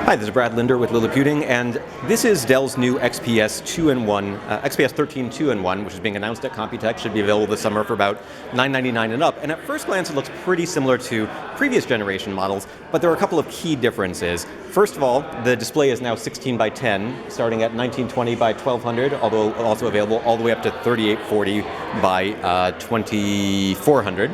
Hi, this is Brad Linder with Liliputing, and this is Dell's new XPS 2-in-1, XPS 13 2-in-1, which is being announced at Computex. Should be available this summer for about $9.99 and up. And at first glance, it looks pretty similar to previous generation models, but there are a couple of key differences. First of all, the display is now 16 by 10, starting at 1920 by 1200, although also available all the way up to 3840 by 2400.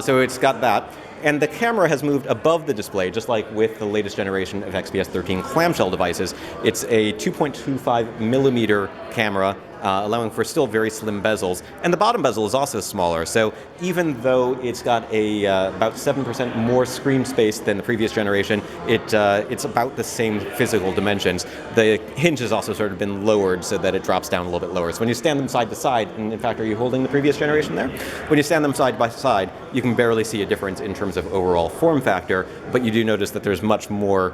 So it's got that. And the camera has moved above the display, just like with the latest generation of XPS 13 clamshell devices. It's a 2.25 millimeter camera, allowing for still very slim bezels. And the bottom bezel is also smaller, so even though it's got a about 7% more screen space than the previous generation, it's about the same physical dimensions. The hinge has also sort of been lowered so that it drops down a little bit lower. So when you stand them side to side, and in fact, are you holding the previous generation there? When you stand them side by side, you can barely see a difference in terms of overall form factor, but you do notice that there's much more,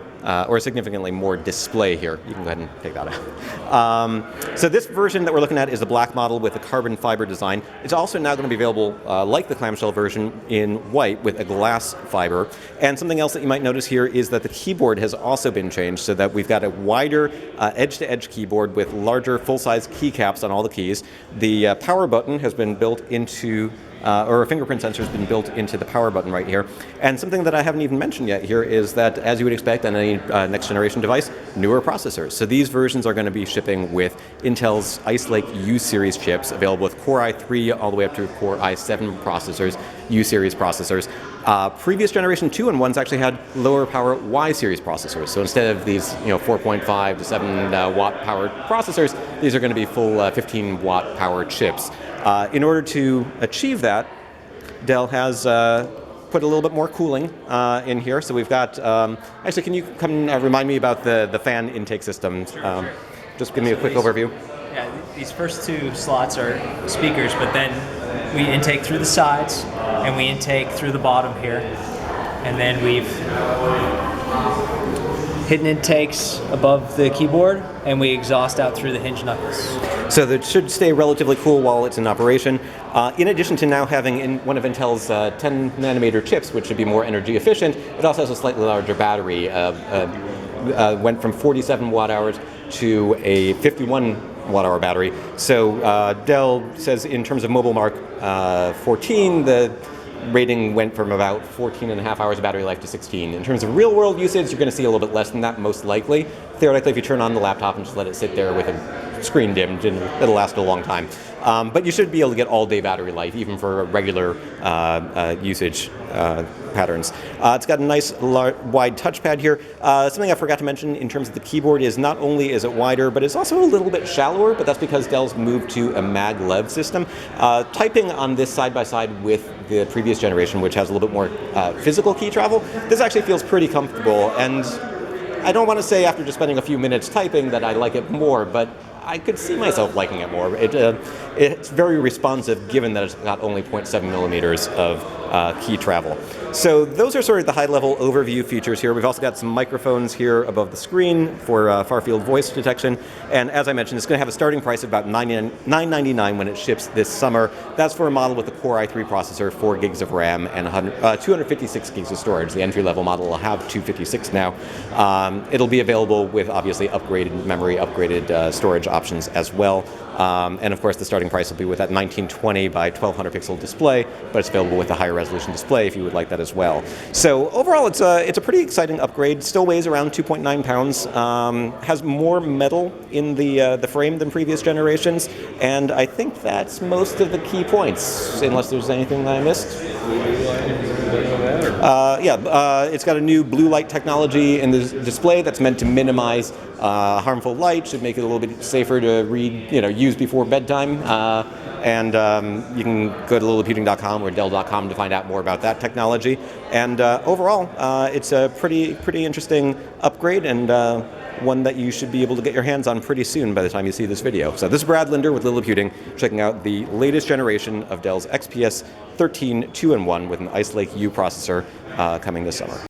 or significantly more display here. You can go ahead and take that out. So this version that we're looking at is the black model with a carbon fiber design. It's also now going to be available, like the clamshell version, in white with a glass fiber. And something else that you might notice here is that the keyboard has also been changed so that we've got a wider edge-to-edge keyboard with larger full-size keycaps on all the keys. The power button has been built into or a fingerprint sensor has been built into the power button right here. And something that I haven't even mentioned yet here is that, as you would expect on any next generation device, newer processors. So these versions are going to be shipping with Intel's Ice Lake U-series chips, available with Core i3 all the way up to Core i7 processors, U-series processors. Previous generation 2-in-1s actually had lower power Y-series processors. So instead of these 4.5 to 7 watt powered processors, these are going to be full 15 watt power chips. In order to achieve that, Dell has put a little bit more cooling in here. So we've got, actually, can you come remind me about the fan intake systems? Just give me a quick overview. Yeah, these first two slots are speakers, but then we intake through the sides and we intake through the bottom here. And then we've hidden intakes above the keyboard, and we exhaust out through the hinge knuckles. So that should stay relatively cool while it's in operation. In addition to now having one of Intel's 10 nanometer chips, which should be more energy efficient, it also has a slightly larger battery. Went from 47 watt hours to a 51 watt hour battery. So Dell says in terms of Mobile Mark 14, the rating went from about 14 and a half hours of battery life to 16. In terms of real world usage, you're going to see a little bit less than that, most likely. Theoretically, if you turn on the laptop and just let it sit there with a screen dimmed, it'll last a long time. But you should be able to get all day battery life, even for regular usage patterns. It's got a nice wide touchpad here. Something I forgot to mention in terms of the keyboard is not only is it wider, but it's also a little bit shallower, but that's because Dell's moved to a maglev system. Typing on this side-by-side with the previous generation, which has a little bit more physical key travel, this actually feels pretty comfortable. And I don't want to say after just spending a few minutes typing that I like it more, but I could see myself liking it more. It's very responsive, given that it's got only 0.7 millimeters of key travel. So those are sort of the high-level overview features here. We've also got some microphones here above the screen for far-field voice detection. And as I mentioned, it's going to have a starting price of about $9.99 when it ships this summer. That's for a model with a Core i3 processor, 4 gigs of RAM, and 256 gigs of storage. The entry-level model will have 256 now. It'll be available with, obviously, upgraded memory, upgraded storage options as well. And of course, the starting price will be with that 1920 by 1200 pixel display, but it's available with a higher resolution display if you would like that as well. So overall, it's a pretty exciting upgrade. Still weighs around 2.9 pounds. Has more metal in the frame than previous generations, and I think that's most of the key points, unless there's anything that I missed. It's got a new blue light technology in the display that's meant to minimize harmful light, should make it a little bit safer to read, use before bedtime. And you can go to Liliputing.com or Dell.com to find out more about that technology. And overall, it's a pretty interesting upgrade, and one that you should be able to get your hands on pretty soon by the time you see this video. So this is Brad Linder with Liliputing, checking out the latest generation of Dell's XPS 13 2-in-1 with an Ice Lake U processor coming this summer.